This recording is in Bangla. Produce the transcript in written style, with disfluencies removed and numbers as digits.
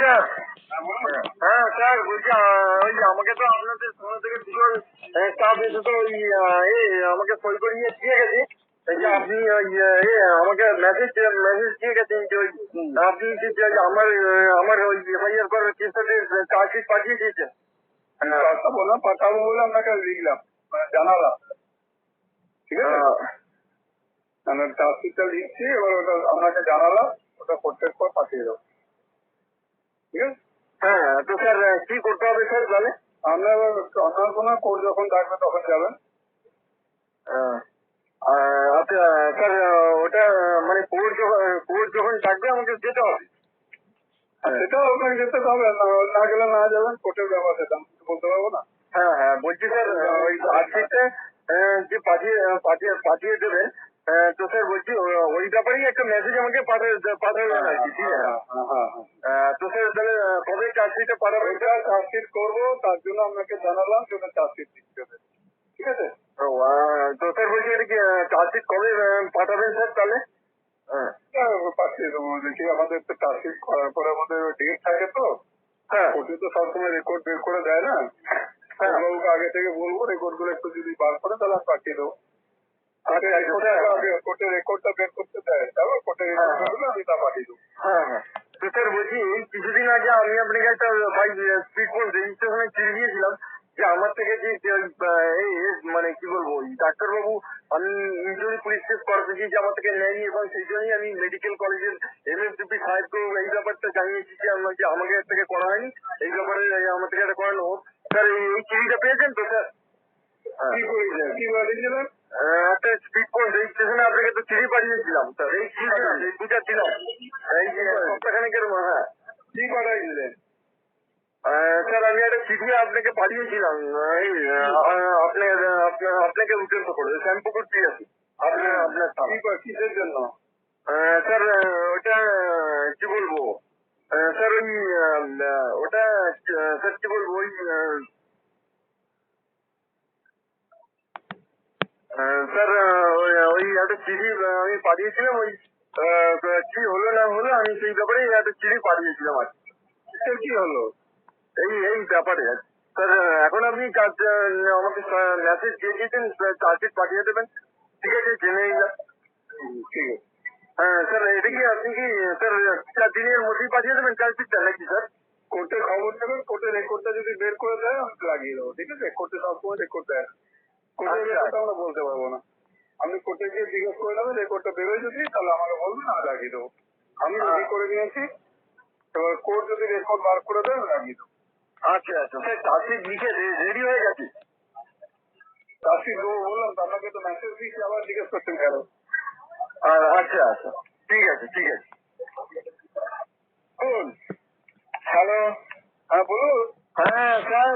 স্যার। হ্যাঁ স্যার, বলছি ওই আমাকে তো আপনাদের থানা থেকে দুজন স্টাফ এসে তো ওই আমাকে সই করিয়ে দিয়ে গেছে। আপনি আমাকে মেসেজ দিয়ে গেছেন যে ওই আপনি যে আমার ওই এফআইআর করার কেসটাতে চার্জশিট পাঠিয়ে দিয়েছেন। পাঠাবো না, পাঠাবো বলে আপনাকে লিখলাম, মানে জানালাম। ঠিক আছে, মানে চার্জশিটটা লিখছি, এবার ওটা আপনাকে জানালাম, ওটা কোর্টের পর পাঠিয়ে দেবো। ঠিক আছে। হ্যাঁ, তো স্যার কি করতে হবে স্যার তাহলে? আপনার কোনো কোর্ট যখন ডাকবে তখন যাবেন। আচ্ছা স্যার, ওটা মানে কোর্ট যখন ডাকবে আমাকে যেতে হবে? সেটা আপনাকে যেতে হবে, না গেলে না যাবেন, কোর্টের ব্যাপার, সেটা বলতে পারবো না। হ্যাঁ হ্যাঁ, বলছি স্যার ওই চার্জশিটটা যে পাঠিয়ে দেবেন, তো স্যার বলছি ওই ব্যাপারেই একটা মেসেজ আমাকে পাঠাবেন আর কি। ঠিক আছে, তো স্যার তাহলে কবে চার্জশিটটা পাঠাবেন? চার্জশিট করবো, তার জন্য আপনাকে জানালাম যে চার্জশিট দিতে হবে। ঠিক আছে। তো স্যার বলছি এটা কি চার্জশিট কবে পাঠাবেন স্যার তাহলে? পাঠিয়ে দেবো। দেখি আমাদের তো চার্জশিট করার পরে আমাদের ডেট থাকে তো। হ্যাঁ, কোর্টে তো সবসময় রেকর্ড বের করে দেয় না। বাবুকে আগে থেকে বলবো রেকর্ড গুলো একটু যদি বার করে তাহলে আমি পাঠিয়ে দেবো। কোর্টে রেকর্ডটা বের করতে দেয়, তারপর কোর্টে রেকর্ড করলে আমি তা পাঠিয়ে দেবো। হ্যাঁ হ্যাঁ। তো স্যার বলছি কিছুদিন আগে আমি আপনাকে একটা স্পিড পোস্ট রেজিস্ট্রেশনে চিঠি দিয়েছিলাম যে আমার থেকে যে মানে কি বলবো, ডাক্তারবাবু আমি ইঞ্জুরি পুলিশ কেস করাতে গিয়ে যে আমার থেকে নেয়নি, এবং সেই জন্যই আমি মেডিকেল কলেজের MSDP সাহেবকে এই ব্যাপারটা জানিয়েছি যে আমাকে থেকে করা হয়নি, এই ব্যাপারে আমার থেকে একটা করানো হোক। স্যার এই চিঠিটা পেয়েছেন তো স্যার? কি বলেছিলেন? একটা স্পিড পোস্ট রেজিস্ট্রেশনে আপনাকে তো চিঠি পাঠিয়েছিলাম স্যার, এই চিঠিটা দিলাম এই যে সপ্তাহখানেকের। হ্যাঁ, কি পাঠাইছিলেন? স্যার আমি একটা চিঠি আপনাকে পাঠিয়েছিলাম আপনাকে উদ্দেশ্য করে, শ্যামপুকুর পিএসি আপনার কিসের জন্য? স্যার ওটা কি বলবো স্যার, ওই ওটা স্যার কি বলবো ওই স্যার ওই একটা চিঠি আমি পাঠিয়েছিলাম, ওই কি হলো না হলো আমি সেই ব্যাপারে একটা চিঠি পাঠিয়েছিলাম আর কি হলো এই ব্যাপারে স্যার। এখন আপনি আমাকে মেসেজ দিয়ে দিয়েছেন, চার্জশিট পাঠিয়ে দেবেন। ঠিক আছে, জেনে নিলাম। ঠিক আছে। হ্যাঁ স্যার, এটা কি আপনি কি স্যার 4 দিনের মধ্যেই পাঠিয়ে দেবেন চার্জশিটটা নাকি স্যার? কোর্টে খবর দেবেন, কোর্টে রেকর্ডটা যদি বের করে দেয় আমি লাগিয়ে দেবো। ঠিক আছে, কোর্টে সবসময় রেকর্ড দেয়, কোর্টের রেকর্ডটা আমরা বলতে পারবো না। আপনি কোর্টে গিয়ে জিজ্ঞেস করে নেবেন, রেকর্ডটা বেরোয় যদি তাহলে আমাকে বলবেন, আমি লাগিয়ে দেবো। আমি রেডি করে নিয়েছি, এবার কোর্ট যদি রেকর্ড বার করে দেয় আমি লাগিয়ে দেবো। আচ্ছা আচ্ছা স্যার, চার্জশিট লিখে রেডি হয়ে গেছে? চার্জশিট দেবো বললাম তো আপনাকে, তো মেসেজ দিয়েছি, আবার জিজ্ঞেস করছেন কেন? আচ্ছা আচ্ছা, ঠিক আছে ঠিক আছে। হ্যালো, হ্যাঁ বলুন। হ্যাঁ স্যার